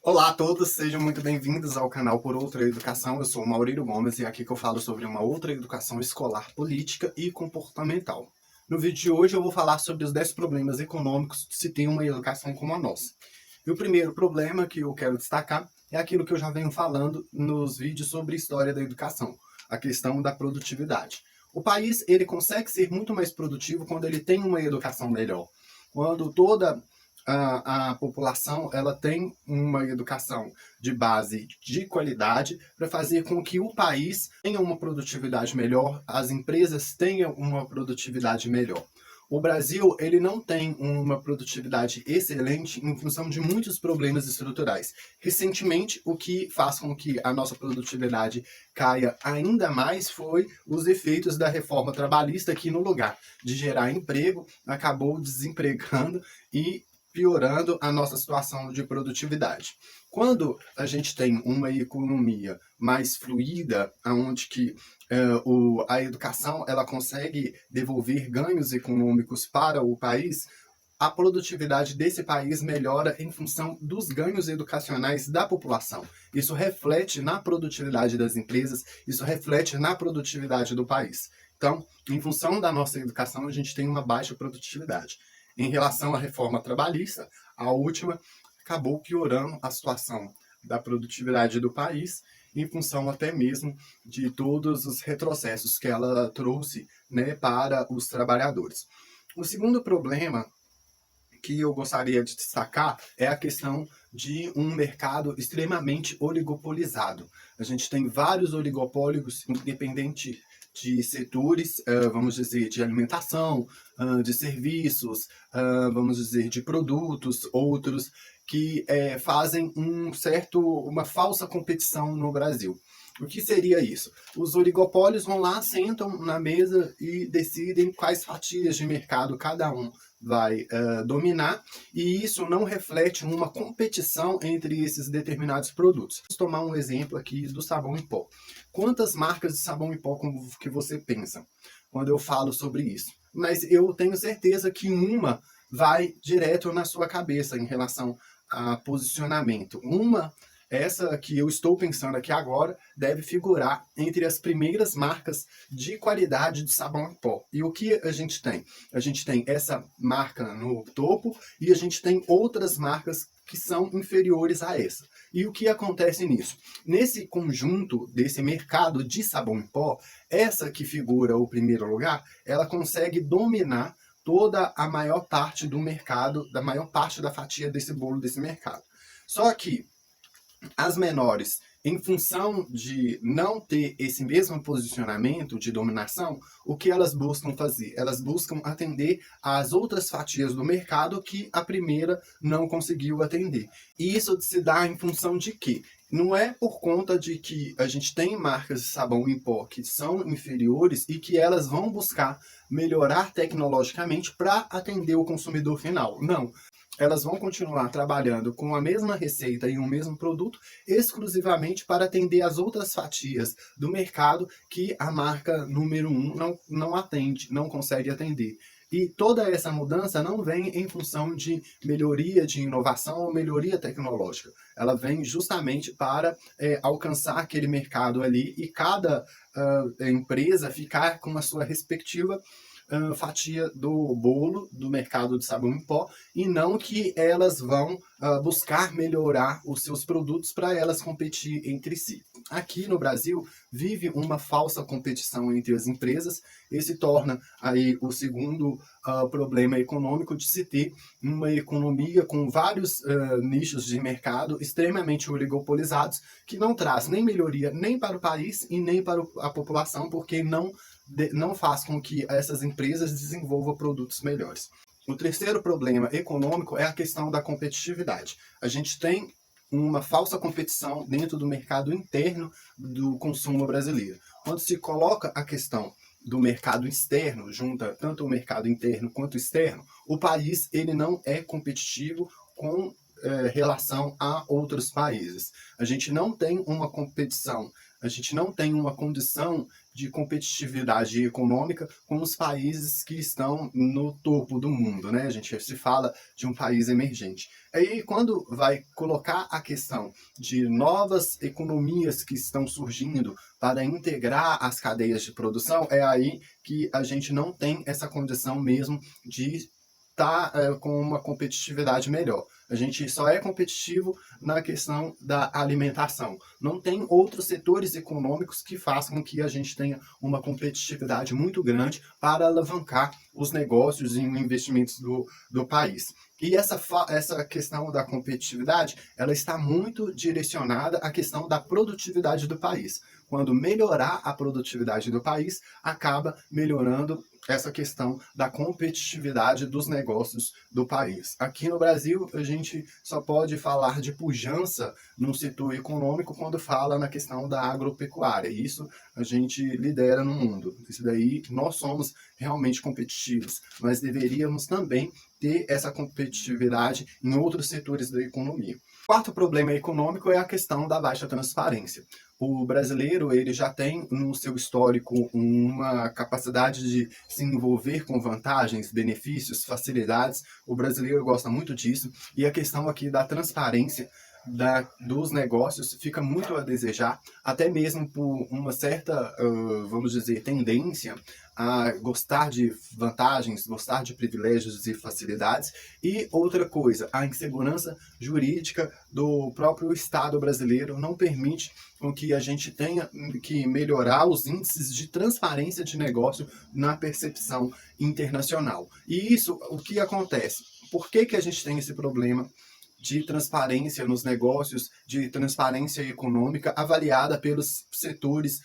Olá a todos, sejam muito bem-vindos ao canal Por Outra Educação. Eu sou o Maurílio Gomes e é aqui que eu falo sobre uma outra educação escolar, política e comportamental. No vídeo de hoje eu vou falar sobre os 10 problemas econômicos de se ter uma educação como a nossa. E o primeiro problema que eu quero destacar é aquilo que eu já venho falando nos vídeos sobre história da educação, a questão da produtividade. O país ele consegue ser muito mais produtivo quando ele tem uma educação melhor. Quando toda a população ela tem uma educação de base de qualidade para fazer com que o país tenha uma produtividade melhor, as empresas tenham uma produtividade melhor. O Brasil ele não tem uma produtividade excelente em função de muitos problemas estruturais. Recentemente, o que faz com que a nossa produtividade caia ainda mais foi os efeitos da reforma trabalhista, que no lugar de gerar emprego, acabou desempregando e piorando a nossa situação de produtividade. Quando a gente tem uma economia mais fluida, onde que a educação ela consegue devolver ganhos econômicos para o país, a produtividade desse país melhora em função dos ganhos educacionais da população. Isso reflete na produtividade das empresas, isso reflete na produtividade do país. Então, em função da nossa educação, a gente tem uma baixa produtividade. Em relação à reforma trabalhista, a última acabou piorando a situação da produtividade do país, em função até mesmo de todos os retrocessos que ela trouxe, né, para os trabalhadores. O segundo problema que eu gostaria de destacar é a questão de um mercado extremamente oligopolizado. A gente tem vários oligopólios, independente de setores, vamos dizer, de alimentação, de serviços, vamos dizer, de produtos, outros que fazem uma falsa competição no Brasil. O que seria isso? Os oligopólios vão lá, sentam na mesa e decidem quais fatias de mercado cada um vai dominar, e isso não reflete uma competição entre esses determinados produtos. Vamos tomar um exemplo aqui do sabão em pó. Quantas marcas de sabão em pó que você pensa quando eu falo sobre isso? Mas eu tenho certeza que uma vai direto na sua cabeça em relação a posicionamento. Essa que eu estou pensando aqui agora deve figurar entre as primeiras marcas de qualidade de sabão em pó. E o que a gente tem? A gente tem essa marca no topo e a gente tem outras marcas que são inferiores a essa. E o que acontece nisso? Nesse conjunto desse mercado de sabão em pó, essa que figura o primeiro lugar, ela consegue dominar toda a maior parte do mercado, da maior parte da fatia desse bolo desse mercado. Só que as menores, em função de não ter esse mesmo posicionamento de dominação, o que elas buscam fazer? Elas buscam atender às outras fatias do mercado que a primeira não conseguiu atender. E isso se dá em função de quê? Não é por conta de que a gente tem marcas de sabão em pó que são inferiores e que elas vão buscar melhorar tecnologicamente para atender o consumidor final. Não. Elas vão continuar trabalhando com a mesma receita e o mesmo produto exclusivamente para atender as outras fatias do mercado que a marca número 1 não atende, não consegue atender. E toda essa mudança não vem em função de melhoria de inovação ou melhoria tecnológica. Ela vem justamente para alcançar aquele mercado ali e cada empresa ficar com a sua respectiva fatia do bolo do mercado de sabão em pó, e não que elas vão buscar melhorar os seus produtos para elas competir entre si. Aqui no Brasil vive uma falsa competição entre as empresas, e se torna aí o segundo problema econômico de se ter uma economia com vários nichos de mercado extremamente oligopolizados, que não traz nem melhoria nem para o país e nem para a população, porque não faz com que essas empresas desenvolvam produtos melhores. O terceiro problema econômico é a questão da competitividade. A gente tem uma falsa competição dentro do mercado interno do consumo brasileiro. Quando se coloca a questão do mercado externo, junta tanto o mercado interno quanto externo, o país ele não é competitivo com relação a outros países. A gente não tem uma competição A gente não tem uma condição de competitividade econômica com os países que estão no topo do mundo, né? A gente se fala de um país emergente. Aí, quando vai colocar a questão de novas economias que estão surgindo para integrar as cadeias de produção, é aí que a gente não tem essa condição mesmo de estar com uma competitividade melhor. A gente só é competitivo na questão da alimentação. Não tem outros setores econômicos que façam com que a gente tenha uma competitividade muito grande para alavancar os negócios e investimentos do país. E essa questão da competitividade, ela está muito direcionada à questão da produtividade do país. Quando melhorar a produtividade do país, acaba melhorando essa questão da competitividade dos negócios do país. Aqui no Brasil, a gente só pode falar de pujança no setor econômico quando fala na questão da agropecuária. Isso a gente lidera no mundo. Isso daí, nós somos realmente competitivos, mas deveríamos também ter essa competitividade em outros setores da economia. O quarto problema econômico é a questão da baixa transparência. O brasileiro ele já tem no seu histórico uma capacidade de se envolver com vantagens, benefícios, facilidades. O brasileiro gosta muito disso. E a questão aqui da transparência dos negócios fica muito a desejar, até mesmo por uma certa, vamos dizer, tendência a gostar de vantagens, gostar de privilégios e facilidades. E outra coisa, a insegurança jurídica do próprio Estado brasileiro não permite com que a gente tenha que melhorar os índices de transparência de negócio na percepção internacional. E isso, o que acontece? Por que a gente tem esse problema de transparência nos negócios, de transparência econômica avaliada pelos setores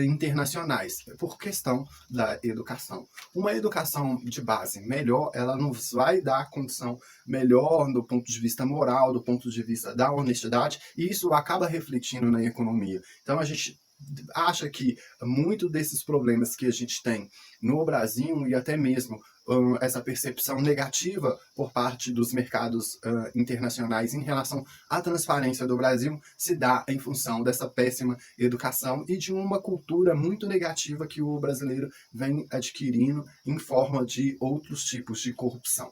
internacionais, por questão da educação. Uma educação de base melhor, ela nos vai dar condição melhor do ponto de vista moral, do ponto de vista da honestidade, e isso acaba refletindo na economia. Então a gente acha que muito desses problemas que a gente tem no Brasil e até mesmo essa percepção negativa por parte dos mercados internacionais em relação à transparência do Brasil se dá em função dessa péssima educação e de uma cultura muito negativa que o brasileiro vem adquirindo em forma de outros tipos de corrupção.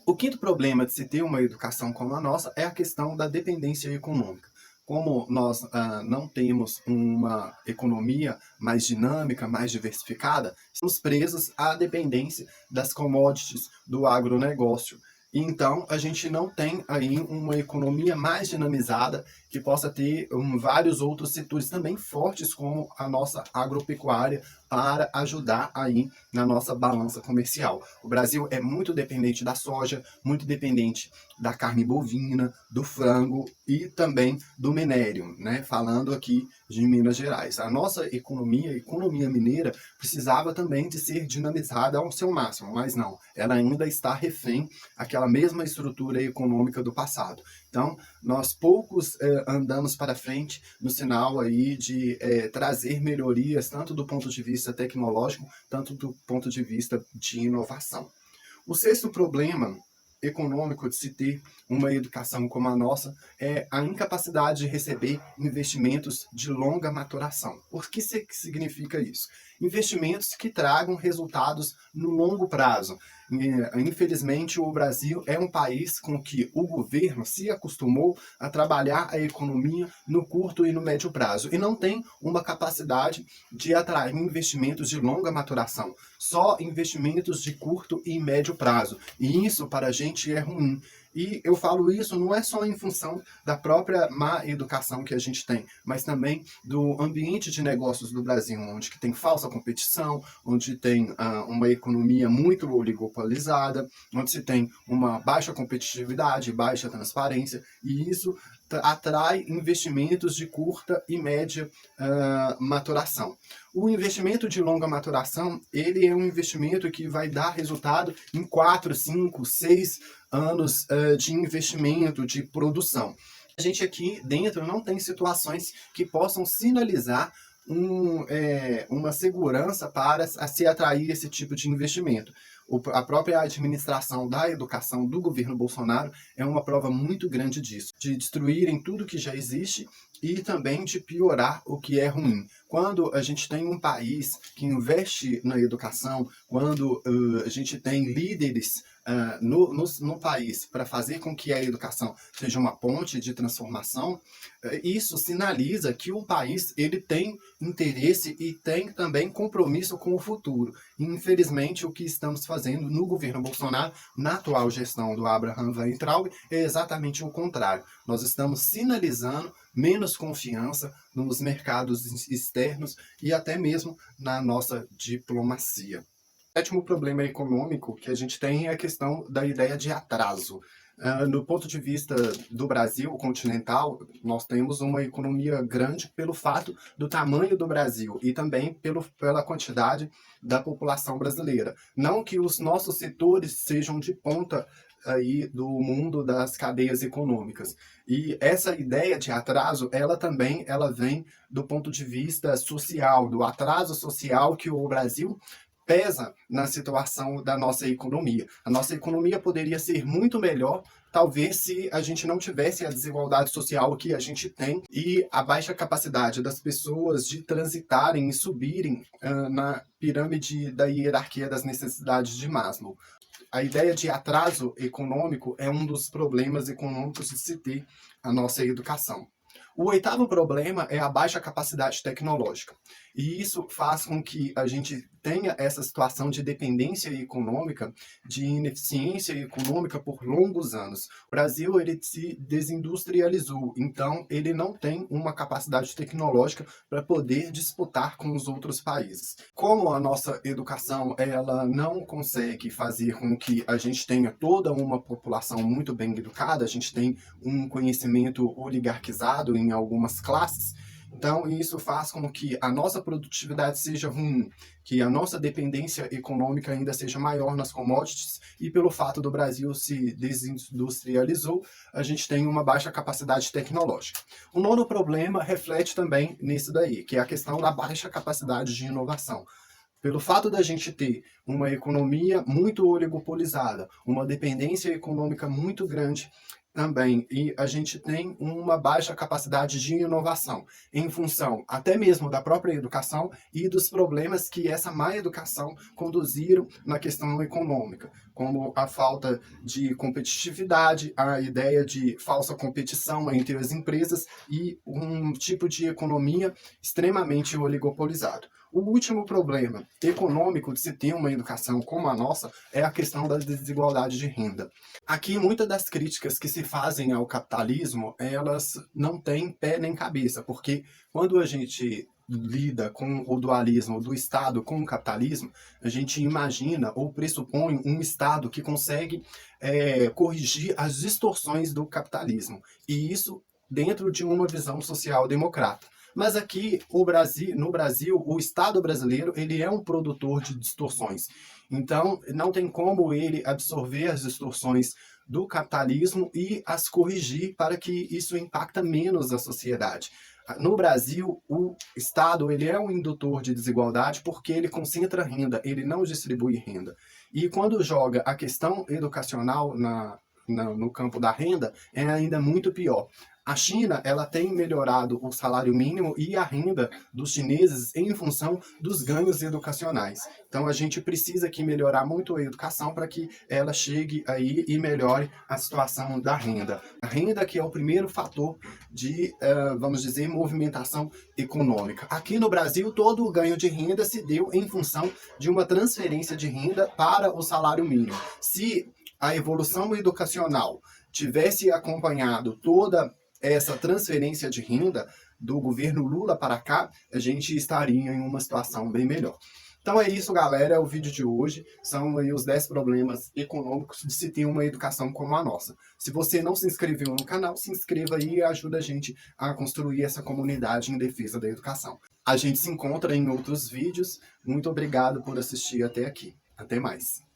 O quinto problema de se ter uma educação como a nossa é a questão da dependência econômica. Como nós não temos uma economia mais dinâmica, mais diversificada, estamos presos à dependência das commodities do agronegócio. Então, a gente não tem aí uma economia mais dinamizada que possa ter vários outros setores também fortes, como a nossa agropecuária, para ajudar aí na nossa balança comercial. O Brasil é muito dependente da soja, muito dependente da carne bovina, do frango e também do minério, né? Falando aqui de Minas Gerais. A nossa economia, a economia mineira, precisava também de ser dinamizada ao seu máximo, mas não, ela ainda está refém àquela mesma estrutura econômica do passado. Então, nós poucos andamos para frente no sinal aí de trazer melhorias, tanto do ponto de vista tecnológico, tanto do ponto de vista de inovação. O sexto problema econômico de se ter uma educação como a nossa é a incapacidade de receber investimentos de longa maturação. O que significa isso? Investimentos que tragam resultados no longo prazo. Infelizmente, o Brasil é um país com que o governo se acostumou a trabalhar a economia no curto e no médio prazo e não tem uma capacidade de atrair investimentos de longa maturação, só investimentos de curto e médio prazo. E isso para a gente é ruim. E eu falo isso não é só em função da própria má educação que a gente tem, mas também do ambiente de negócios do Brasil, onde que tem falsa competição, onde tem uma economia muito oligopolizada, onde se tem uma baixa competitividade, baixa transparência, e isso atrai investimentos de curta e média maturação. O investimento de longa maturação, ele é um investimento que vai dar resultado em 4, 5, 6 anos de investimento, de produção. A gente aqui dentro não tem situações que possam sinalizar uma segurança para se atrair esse tipo de investimento. A própria administração da educação do governo Bolsonaro é uma prova muito grande disso, de destruírem tudo que já existe e também de piorar o que é ruim. Quando a gente tem um país que investe na educação, quando a gente tem líderes no país para fazer com que a educação seja uma ponte de transformação, isso sinaliza que o país ele tem interesse e tem também compromisso com o futuro. E, infelizmente, o que estamos fazendo no governo Bolsonaro, na atual gestão do Abraham Weintraub, é exatamente o contrário. Nós estamos sinalizando menos confiança nos mercados externos e até mesmo na nossa diplomacia. O sétimo problema econômico que a gente tem é a questão da ideia de atraso. Do ponto de vista do Brasil continental, nós temos uma economia grande pelo fato do tamanho do Brasil e também pela quantidade da população brasileira. Não que os nossos setores sejam de ponta aí do mundo das cadeias econômicas. E essa ideia de atraso, ela vem do ponto de vista social, do atraso social que o Brasil pesa na situação da nossa economia. A nossa economia poderia ser muito melhor, talvez se a gente não tivesse a desigualdade social que a gente tem e a baixa capacidade das pessoas de transitarem e subirem na pirâmide da hierarquia das necessidades de Maslow. A ideia de atraso econômico é um dos problemas econômicos de se ter a nossa educação. O oitavo problema é a baixa capacidade tecnológica. E isso faz com que a gente tenha essa situação de dependência econômica, de ineficiência econômica por longos anos. O Brasil ele se desindustrializou, então ele não tem uma capacidade tecnológica para poder disputar com os outros países. Como a nossa educação ela não consegue fazer com que a gente tenha toda uma população muito bem educada, a gente tem um conhecimento oligarquizado em algumas classes, então isso faz com que a nossa produtividade seja ruim, que a nossa dependência econômica ainda seja maior nas commodities e pelo fato do Brasil se desindustrializou, a gente tem uma baixa capacidade tecnológica. O nono problema reflete também nisso daí, que é a questão da baixa capacidade de inovação. Pelo fato da gente ter uma economia muito oligopolizada, uma dependência econômica muito grande também, e a gente tem uma baixa capacidade de inovação, em função até mesmo da própria educação e dos problemas que essa má educação conduziram na questão econômica, como a falta de competitividade, a ideia de falsa competição entre as empresas e um tipo de economia extremamente oligopolizado. O último problema econômico de se ter uma educação como a nossa é a questão da desigualdade de renda. Aqui, muitas das críticas que se fazem ao capitalismo, elas não têm pé nem cabeça, porque quando a gente lida com o dualismo do Estado com o capitalismo, a gente imagina ou pressupõe um Estado que consegue corrigir as distorções do capitalismo, e isso dentro de uma visão social-democrata. Mas aqui, no Brasil, o Estado brasileiro ele é um produtor de distorções. Então, não tem como ele absorver as distorções do capitalismo e as corrigir para que isso impacte menos a sociedade. No Brasil, o Estado ele é um indutor de desigualdade porque ele concentra renda, ele não distribui renda. E quando joga a questão educacional no campo da renda, é ainda muito pior. A China ela tem melhorado o salário mínimo e a renda dos chineses em função dos ganhos educacionais. Então a gente precisa aqui melhorar muito a educação para que ela chegue aí e melhore a situação da renda. A renda que é o primeiro fator de, vamos dizer, movimentação econômica. Aqui no Brasil, todo o ganho de renda se deu em função de uma transferência de renda para o salário mínimo. Se a evolução educacional tivesse acompanhado toda essa transferência de renda do governo Lula para cá, a gente estaria em uma situação bem melhor. Então é isso, galera, é o vídeo de hoje. São aí os 10 problemas econômicos de se ter uma educação como a nossa. Se você não se inscreveu no canal, se inscreva aí e ajuda a gente a construir essa comunidade em defesa da educação. A gente se encontra em outros vídeos. Muito obrigado por assistir até aqui. Até mais.